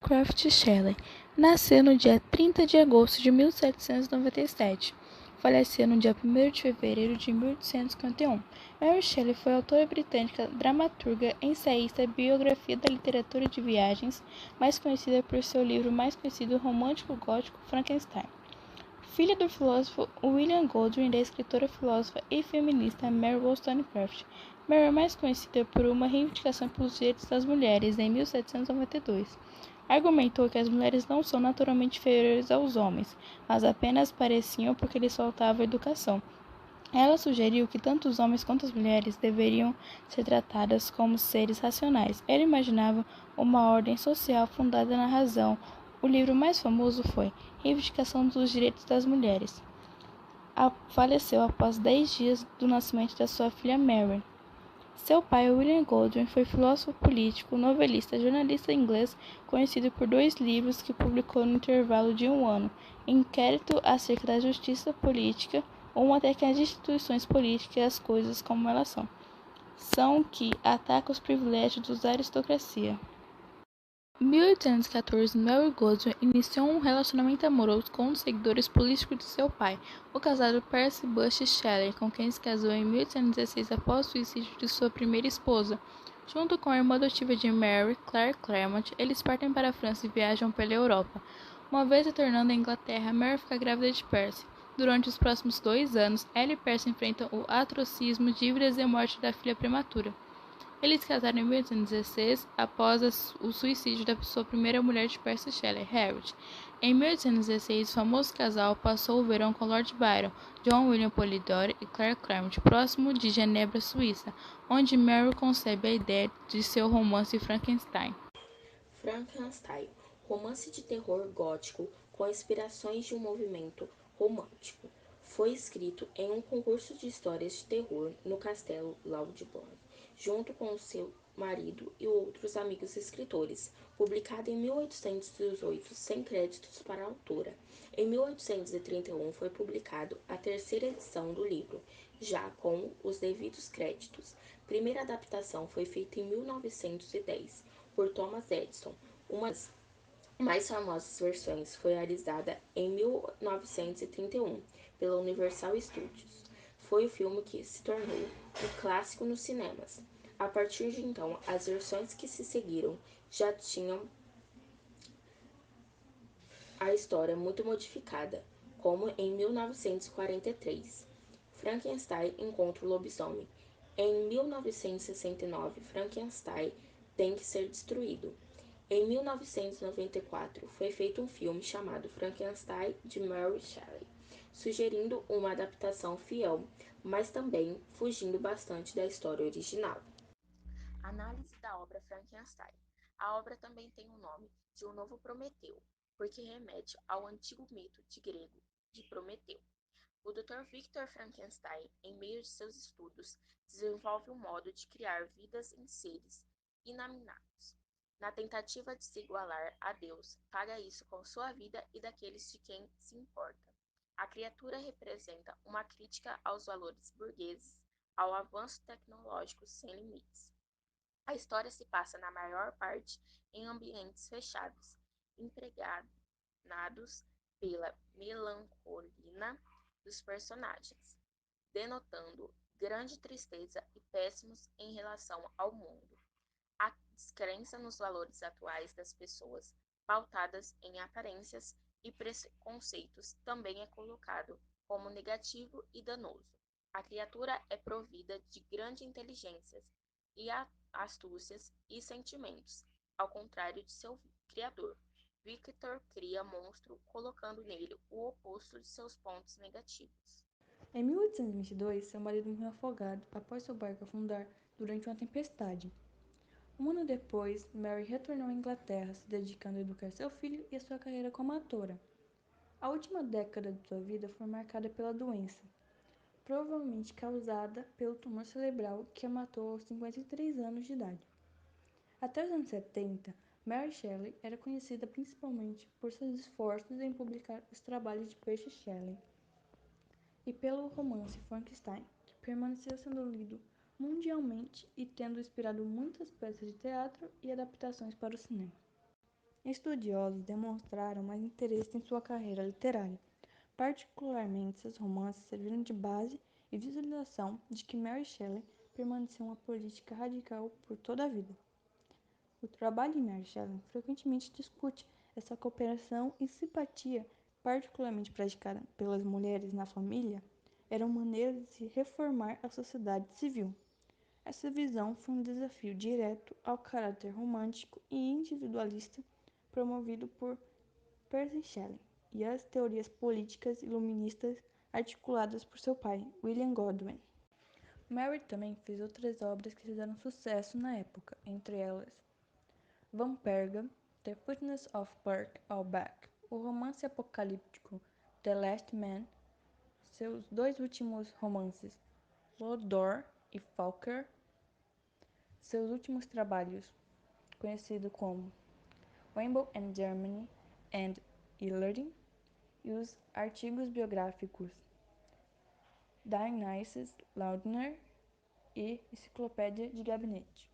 Craft Shelley nasceu no dia 30 de agosto de 1797. Faleceu no dia 1º de fevereiro de 1851. Mary Shelley foi autora britânica, dramaturga, ensaísta, biografia da literatura de viagens, mais conhecida por seu livro mais conhecido romântico gótico Frankenstein. Filha do filósofo William Golding e da escritora, filósofa e feminista Mary Wollstonecraft, Mary é mais conhecida por uma reivindicação pelos direitos das mulheres em 1792. Argumentou que as mulheres não são naturalmente inferiores aos homens, mas apenas pareciam porque lhes faltava educação. Ela sugeriu que tanto os homens quanto as mulheres deveriam ser tratadas como seres racionais. Ela imaginava uma ordem social fundada na razão. O livro mais famoso foi Reivindicação dos Direitos das Mulheres. Faleceu após 10 dias do nascimento da sua filha Mary. Seu pai, William Golding, foi filósofo político, novelista, jornalista inglês, conhecido por 2 livros que publicou no intervalo de 1 ano: Inquérito acerca da Justiça Política, ou até que as instituições políticas e as coisas como elas são que ataca os privilégios da aristocracia. Em 1814, Mary Goldwyn iniciou um relacionamento amoroso com um dos seguidores políticos de seu pai, o casado Percy Bysshe Shelley, com quem se casou em 1816 após o suicídio de sua primeira esposa. Junto com a irmã adotiva de Mary, Claire Clairmont, eles partem para a França e viajam pela Europa. Uma vez retornando à Inglaterra, Mary fica grávida de Percy. Durante os próximos 2 anos, ela e Percy enfrentam o atrocismo, dívidas e a morte da filha prematura. Eles se casaram em 1816, após o suicídio da sua primeira mulher de Percy Shelley, Harriet. Em 1816, o famoso casal passou o verão com Lord Byron, John William Polidori e Claire Clairmont, próximo de Genebra, Suíça, onde Mary concebe a ideia de seu romance Frankenstein. Frankenstein, romance de terror gótico com inspirações de um movimento romântico. Foi escrito em um concurso de histórias de terror no castelo Loudbourne, junto com seu marido e outros amigos escritores, publicado em 1818 sem créditos para a autora. Em 1831 foi publicado a 3ª edição do livro, já com os devidos créditos. Primeira adaptação foi feita em 1910 por Thomas Edison. Uma das mais famosas versões foi realizada em 1931 pela Universal Studios. Foi o filme que se tornou um clássico nos cinemas. A partir de então, as versões que se seguiram já tinham a história muito modificada, como em 1943, Frankenstein encontra o lobisomem. Em 1969, Frankenstein tem que ser destruído. Em 1994, foi feito um filme chamado Frankenstein, de Mary Shelley, sugerindo uma adaptação fiel, mas também fugindo bastante da história original. Análise da obra Frankenstein. A obra também tem o nome de um novo Prometeu, porque remete ao antigo mito de grego de Prometeu. O Dr. Victor Frankenstein, em meio de seus estudos, desenvolve um modo de criar vidas em seres inanimados. Na tentativa de se igualar a Deus, paga isso com sua vida e daqueles de quem se importa. A criatura representa uma crítica aos valores burgueses, ao avanço tecnológico sem limites. A história se passa na maior parte em ambientes fechados, impregnados pela melancolina dos personagens, denotando grande tristeza e péssimos em relação ao mundo. A descrença nos valores atuais das pessoas, pautadas em aparências e preconceitos, também é colocado como negativo e danoso. A criatura é provida de grande inteligência e astúcias e sentimentos, ao contrário de seu criador. Victor cria monstro colocando nele o oposto de seus pontos negativos. Em 1822, seu marido morreu afogado após seu barco afundar durante uma tempestade. Um ano depois, Mary retornou à Inglaterra, se dedicando a educar seu filho e a sua carreira como atora. A última década de sua vida foi marcada pela doença, provavelmente causada pelo tumor cerebral que a matou aos 53 anos de idade. Até os anos 70, Mary Shelley era conhecida principalmente por seus esforços em publicar os trabalhos de Percy Shelley e pelo romance Frankenstein, que permaneceu sendo lido mundialmente e tendo inspirado muitas peças de teatro e adaptações para o cinema. Estudiosos demonstraram mais interesse em sua carreira literária. Particularmente, seus romances serviram de base e visualização de que Mary Shelley permaneceu uma política radical por toda a vida. O trabalho de Mary Shelley frequentemente discute essa cooperação e simpatia, particularmente praticada pelas mulheres na família, eram maneiras de se reformar a sociedade civil. Essa visão foi um desafio direto ao caráter romântico e individualista promovido por Percy Shelley e às teorias políticas iluministas articuladas por seu pai, William Godwin. Mary também fez outras obras que fizeram sucesso na época, entre elas Vanperga, The Footness of Burke Allback, o romance apocalíptico The Last Man, seus dois últimos romances, Lodore e Falker, seus últimos trabalhos, conhecido como Rainbow and Germany and Illuring, e os artigos biográficos Dionysius Laudner e Enciclopédia de Gabinete.